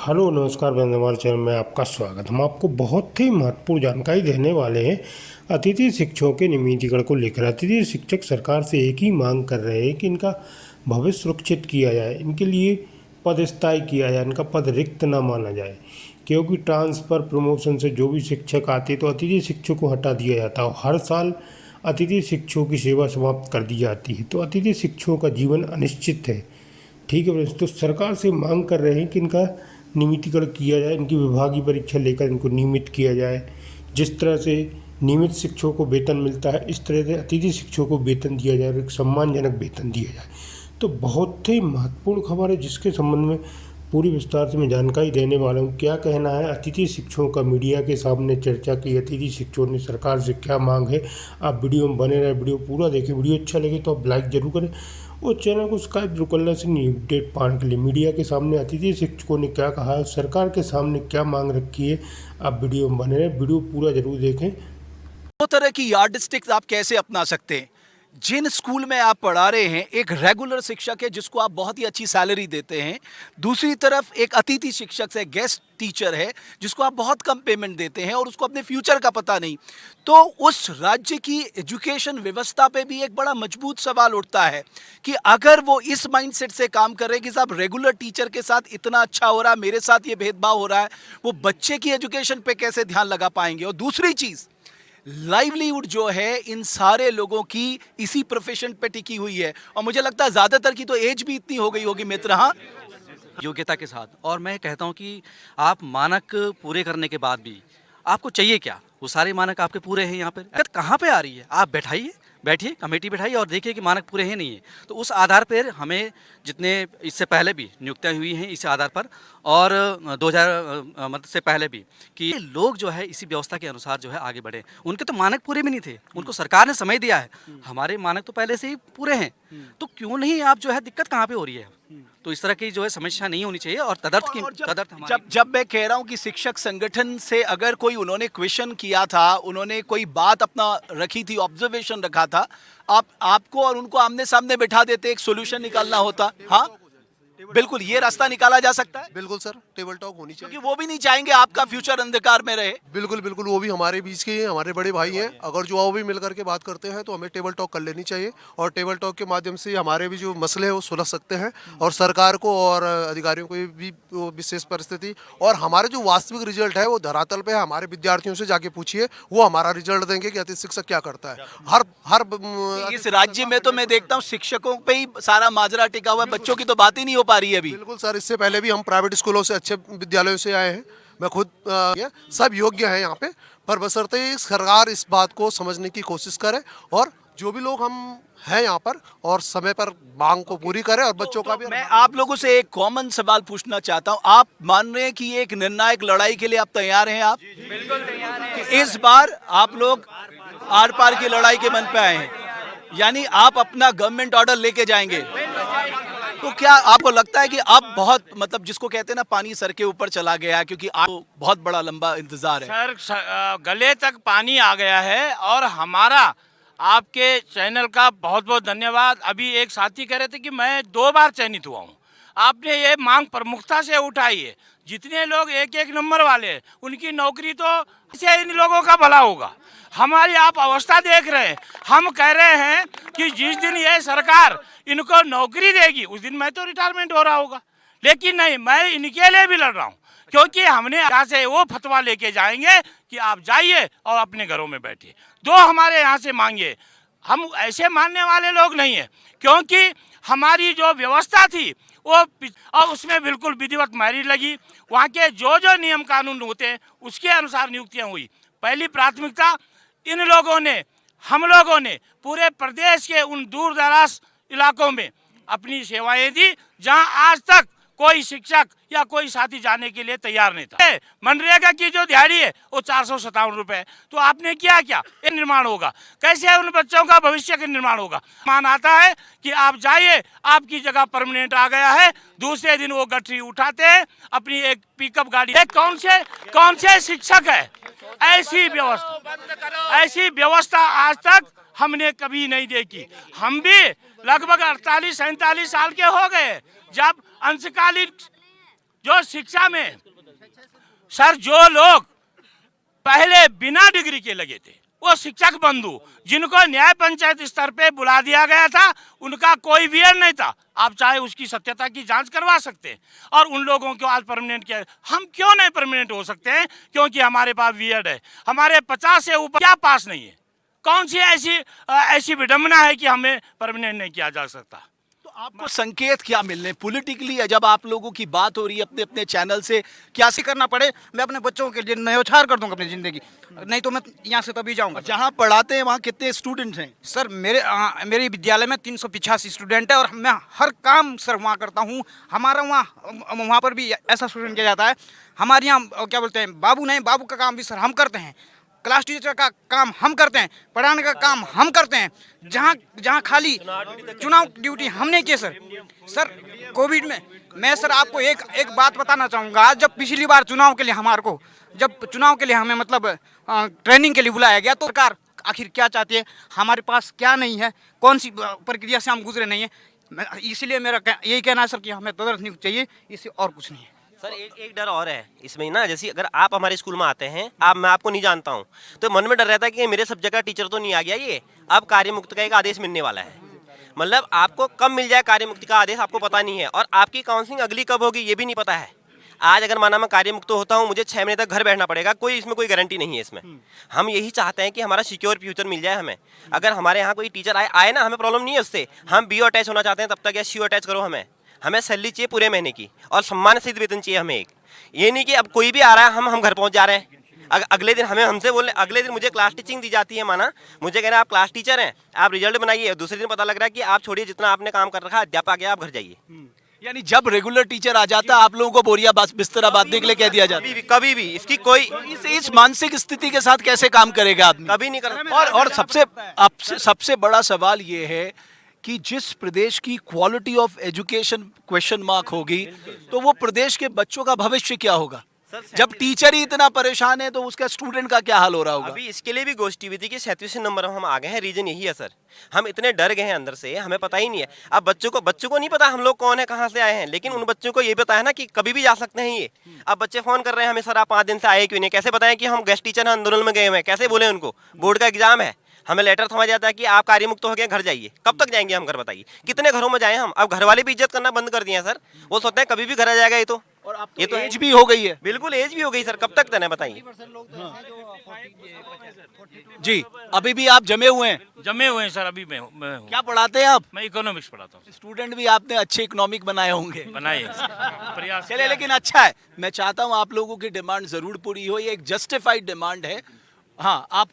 Hello नमस्कार बंदे, हमारे चैनल में आपका स्वागत। हम आपको बहुत ही महत्वपूर्ण जानकारी देने वाले हैं अतिथि शिक्षकों के नियमितीकरण को लेकर। अतिथि शिक्षक सरकार से एक ही मांग कर रहे हैं कि इनका भविष्य सुरक्षित किया जाए, इनके लिए पद स्थायी किया जाए, इनका पद रिक्त न माना जाए। क्योंकि ट्रांसफ़र प्रमोशन से जो भी शिक्षक आते तो अतिथि शिक्षक को हटा दिया जाता है। हर साल अतिथि शिक्षकों की सेवा समाप्त कर दी जाती है, तो अतिथि शिक्षकों का जीवन अनिश्चित है। ठीक है फ्रेंड्स, तो सरकार से मांग कर रहे हैं कि इनका नियमितीकरण किया जाए, इनकी विभागीय परीक्षा लेकर इनको नियमित किया जाए। जिस तरह से नियमित शिक्षकों को वेतन मिलता है, इस तरह से अतिथि शिक्षकों को वेतन दिया जाए और एक सम्मानजनक वेतन दिया जाए। तो बहुत ही महत्वपूर्ण खबर है, जिसके संबंध में पूरी विस्तार से मैं जानकारी देने वाला हूँ। क्या कहना है अतिथि शिक्षकों का, मीडिया के सामने चर्चा की अतिथि शिक्षकों ने, सरकार से क्या मांग है। आप वीडियो में बने रहे, वीडियो पूरा देखें। वीडियो अच्छा लगे तो आप लाइक जरूर करें और चैनल को सब्सक्राइब जरूर करना से न्यू अपडेट पाने के लिए। मीडिया के सामने अतिथि शिक्षकों ने क्या कहा है, सरकार के सामने क्या मांग रखी है, आप वीडियो में बने रहे, वीडियो पूरा जरूर देखें। दो तरह की यार्डस्टिक्स आप कैसे अपना सकते हैं। जिन स्कूल में आप पढ़ा रहे हैं, एक रेगुलर शिक्षक है जिसको आप बहुत ही अच्छी सैलरी देते हैं। दूसरी तरफ एक अतिथि शिक्षक है, गेस्ट टीचर है, जिसको आप बहुत कम पेमेंट देते हैं और उसको अपने फ्यूचर का पता नहीं। तो उस राज्य की एजुकेशन व्यवस्था पे भी एक बड़ा मजबूत सवाल उठता है कि अगर वो इस माइंडसेट से काम कर रहे हैं कि साहब रेगुलर टीचर के साथ इतना अच्छा हो रहा है, मेरे साथ ये भेदभाव हो रहा है, वो बच्चे की एजुकेशन पे कैसे ध्यान लगा पाएंगे। और दूसरी चीज़, लाइवलीहुड जो है इन सारे लोगों की इसी प्रोफेशन पे टिकी हुई है। और मुझे लगता है ज्यादातर की तो एज भी इतनी हो गई होगी मित्र। हाँ, योग्यता के साथ। और मैं कहता हूं कि आप मानक पूरे करने के बाद भी आपको चाहिए क्या, वो सारे मानक आपके पूरे हैं। यहाँ पर दिक्कत कहाँ पे आ रही है, आप बैठिए कमेटी बैठाइए और देखिए कि मानक पूरे हैं नहीं है। तो उस आधार पर हमें जितने इससे पहले भी नियुक्तियाँ हुई हैं इस आधार पर, और 2000 मतलब से पहले भी, कि लोग जो है इसी व्यवस्था के अनुसार जो है आगे बढ़े। उनके तो मानक पूरे भी नहीं थे, उनको सरकार ने समय दिया है। हमारे मानक तो पहले से ही पूरे हैं, तो क्यों नहीं आप जो है, दिक्कत कहाँ पे हो रही है। तो इस तरह की जो है समस्या नहीं होनी चाहिए। और तदर्थ की और तदर्थ जब मैं कह रहा हूं कि शिक्षक संगठन से अगर कोई उन्होंने क्वेश्चन किया था, उन्होंने कोई बात अपना रखी थी, ऑब्जर्वेशन रखा था, आपको और उनको आमने सामने बिठा देते, एक सोल्यूशन निकालना होता। हाँ बिल्कुल, ये रास्ता निकाला जा सकता है। बिल्कुल सर, टेबल टॉक होनी चाहिए, क्योंकि वो भी नहीं चाहेंगे आपका फ्यूचर अंधकार में रहे। बिल्कुल बिल्कुल। वो भी हमारे बीच के हैं, हमारे बड़े भाई हैं। अगर जो वो भी मिल करके बात करते हैं तो हमें टेबल टॉक कर लेनी चाहिए, और टेबल टॉक के माध्यम से हमारे भी जो मसले हैं वो सुलझ सकते हैं। और सरकार को और अधिकारियों को भी वो विशेष परिस्थिति, और हमारे जो वास्तविक रिजल्ट है वो धरातल पे है। हमारे विद्यार्थियों से जाके पूछिए, वो हमारा रिजल्ट देंगे कि अतिथि शिक्षक क्या करता है। हर इस राज्य में तो मैं देखता हूँ शिक्षकों पे ही सारा माजरा टिका हुआ है, बच्चों की तो बात ही नहीं हो पा रही है अभी। बिल्कुल सर, इससे पहले भी हम प्राइवेट स्कूलों से, अच्छे विद्यालयों से आए हैं। मैं खुद सब योग्य है यहाँ पे, पर बशर्ते सरकार इस बात को समझने की कोशिश करे, और जो भी लोग हम हैं यहाँ पर, और समय पर मांग को पूरी करे, और बच्चों का भी। मैं आप लोगों से एक कॉमन सवाल पूछना चाहता हूँ। आप मान रहे हैं कि एक निर्णायक लड़ाई के लिए आप तैयार हैं? आप बिल्कुल तैयार हैं कि इस बार आप लोग आर पार की लड़ाई के मन पे आए हैं, यानी आप अपना गवर्नमेंट ऑर्डर लेके जाएंगे। तो क्या आपको लगता है कि अब बहुत, मतलब जिसको कहते हैं ना, पानी सर के ऊपर चला गया है, क्योंकि आपको बहुत बड़ा लंबा इंतजार है। गले तक पानी आ गया है। और हमारा आपके चैनल का बहुत बहुत धन्यवाद। अभी एक साथी कह रहे थे कि मैं 2 बार चयनित हुआ हूँ। आपने ये मांग प्रमुखता से उठाई है। जितने लोग एक एक नंबर वाले हैं उनकी नौकरी, तो इससे इन लोगों का भला होगा। हमारी आप अवस्था देख रहे हैं। हम कह रहे हैं कि जिस दिन ये सरकार इनको नौकरी देगी उस दिन मैं तो रिटायरमेंट हो रहा होगा, लेकिन नहीं, मैं इनके लिए भी लड़ रहा हूँ। क्योंकि हमने यहाँ से वो फतवा लेके जाएंगे कि आप जाइए और अपने घरों में बैठिए। 2 हमारे यहाँ से मांगे। हम ऐसे मानने वाले लोग नहीं है, क्योंकि हमारी जो व्यवस्था थी वो, और उसमें बिल्कुल विधिवत मेरिट लगी। वहाँ के जो जो नियम कानून होते हैं उसके अनुसार नियुक्तियाँ हुई। पहली प्राथमिकता इन लोगों ने, हम लोगों ने पूरे प्रदेश के उन दूर दराज इलाकों में अपनी सेवाएं दी, जहां आज तक कोई शिक्षक या कोई साथी जाने के लिए तैयार नहीं था। मनरेगा की जो दिहाड़ी है वो 457 रुपए। तो आपने किया क्या? ये निर्माण होगा कैसे? उन बच्चों का भविष्य का निर्माण होगा। मान आता है कि आप जाइए, आपकी जगह परमानेंट आ गया है। दूसरे दिन वो गठरी उठाते हैं, अपनी एक पिकअप गाड़ी। कौन से शिक्षक है? ऐसी व्यवस्था आज तक हमने कभी नहीं देखी। हम भी लगभग 48-47 साल के हो गए जब अंशकालीन जो शिक्षा में सर जो लोग पहले बिना डिग्री के लगे थे वो शिक्षक बंधु जिनको न्याय पंचायत स्तर पे बुला दिया गया था, उनका कोई वीर नहीं था। आप चाहे उसकी सत्यता की जांच करवा सकते हैं और उन लोगों को आज परमानेंट किया। हम क्यों नहीं परमानेंट हो सकते हैं? क्योंकि हमारे पास वीएड है। हमारे 50 से ऊपर क्या पास नहीं है? कौन सी ऐसी विडंबना है कि हमें परमानेंट नहीं किया जा सकता? तो आपको संकेत क्या मिलने पॉलिटिकली, जब आप लोगों की बात हो रही है अपने अपने चैनल से, क्या ऐसे करना पड़े, मैं अपने बच्चों के लिए न्यौछावर कर दूंगा अपनी ज़िंदगी, नहीं तो मैं यहाँ से तभी जाऊँगा। जहाँ पढ़ाते हैं वहाँ कितने स्टूडेंट्स हैं? सर मेरे विद्यालय में 385 स्टूडेंट है और मैं हर काम सर वहाँ करता हूँ। हमारा वहाँ पर भी ऐसा स्टूडेंट किया जाता है। हमारे यहाँ क्या बोलते हैं, बाबू नहीं, बाबू का काम भी सर हम करते हैं, क्लास टीचर का काम हम करते हैं, पढ़ाने का काम हम करते हैं। जहाँ खाली चुनाव ड्यूटी हमने की सर। कोविड में मैं सर आपको एक बात बताना चाहूँगा। जब पिछली बार चुनाव के लिए हमें मतलब ट्रेनिंग के लिए बुलाया गया तो सरकार आखिर क्या चाहती है, हमारे पास क्या नहीं है, कौन सी प्रक्रिया से हम गुजरे नहीं है। इसीलिए मेरा यही कहना है सर कि हमें तदर्थ नियुक्ति चाहिए, इससे और कुछ नहीं है। सर एक डर और है इसमें ना, जैसे अगर आप हमारे स्कूल में आते हैं, मैं आपको नहीं जानता हूँ, तो मन में डर रहता है कि मेरे सब्जेक्ट का टीचर तो नहीं आ गया, ये अब कार्य मुक्त का एक आदेश मिलने वाला है। मतलब आपको कब मिल जाए कार्य मुक्ति का आदेश आपको पता नहीं है, और आपकी काउंसलिंग अगली कब होगी ये भी नहीं पता है। आज अगर माना मैं कार्य मुक्त होता हूँ, मुझे 6 महीने तक घर बैठना पड़ेगा, इसमें कोई गारंटी नहीं है इसमें। हम यही चाहते हैं कि हमारा सिक्योर फ्यूचर मिल जाए हमें। अगर हमारे यहाँ कोई टीचर आए ना, हमें प्रॉब्लम नहीं है उससे। हम बीओ अटैच होना चाहते हैं तब तक, या सीओ अटैच करो हमें सैलरी चाहिए पूरे महीने की और सम्मान सहित वेतन चाहिए हमें एक। ये नहीं कि अब कोई भी आ रहा है हम घर पहुंच जा रहे हैं। अगले दिन हमसे बोले, अगले दिन मुझे क्लास टीचिंग दी जाती है, माना मुझे कह रहे हैं आप क्लास टीचर हैं, आप रिजल्ट बनाइए, दूसरे दिन पता लग रहा है कि आप छोड़िए, जितना आपने काम कर रखा है अध्यापक है, आप घर जाइए। यानी जब रेगुलर टीचर आ जाता है आप लोगों को बोरिया बिस्तरा बांधने के लिए कह दिया जाता है। कभी भी इसकी कोई इस मानसिक स्थिति के साथ कैसे काम करेगा आदमी? कभी नहीं कर। और सबसे बड़ा सवाल ये है कि जिस प्रदेश की quality of education question mark होगी, तो वो प्रदेश के बच्चों का भविष्य क्या होगा? जब टीचर ही इतना परेशान है तो उसका स्टूडेंट का क्या हाल हो रहा होगा? अभी इसके लिए भी गोष्ठी हुई थी कि 37 नंबर हम आ गए हैं। रीजन यही है सर, हम इतने डर गए हैं अंदर से, हमें पता ही नहीं है। अब बच्चों को नहीं पता हम लोग कौन है, कहाँ से आए हैं, लेकिन उन बच्चों को ये पता है ना कि कभी भी जा सकते हैं ये। अब बच्चे फोन कर रहे हैं हमें, सर आप 5 दिन से आए क्यों नहीं? कैसे बताएं कि हम गेस्ट टीचर आंदोलन में गए हुए हैं? कैसे बोले उनको? बोर्ड का एग्जाम है, हमें लेटर थमा जाता है कि आप कार्य मुक्त हो गए, घर जाइए। कब तक जाएंगे हम घर, बताइए? कितने घरों में जाएं हम? अब घर वाले भी इज्जत करना बंद कर दिए हैं सर। वो सोचते हैं कभी भी घर आ जाएगा ये तो। और अब ये तो एज भी हो गई है। बिल्कुल एज भी हो गई सर, कब तक देना बताइए? जी, अभी भी आप जमे हुए हैं? जमे हुए हैं सर। अभी मैं हूँ। क्या पढ़ाते हैं आप? मैं इकोनॉमिक्स पढ़ाता हूँ। स्टूडेंट भी आपने अच्छे इकोनॉमिक बनाए होंगे। बनाइए प्रयास चलिए, लेकिन अच्छा है। मैं चाहता हूँ आप लोगों की डिमांड जरूर पूरी हो, ये एक जस्टिफाइड डिमांड है। हाँ, आप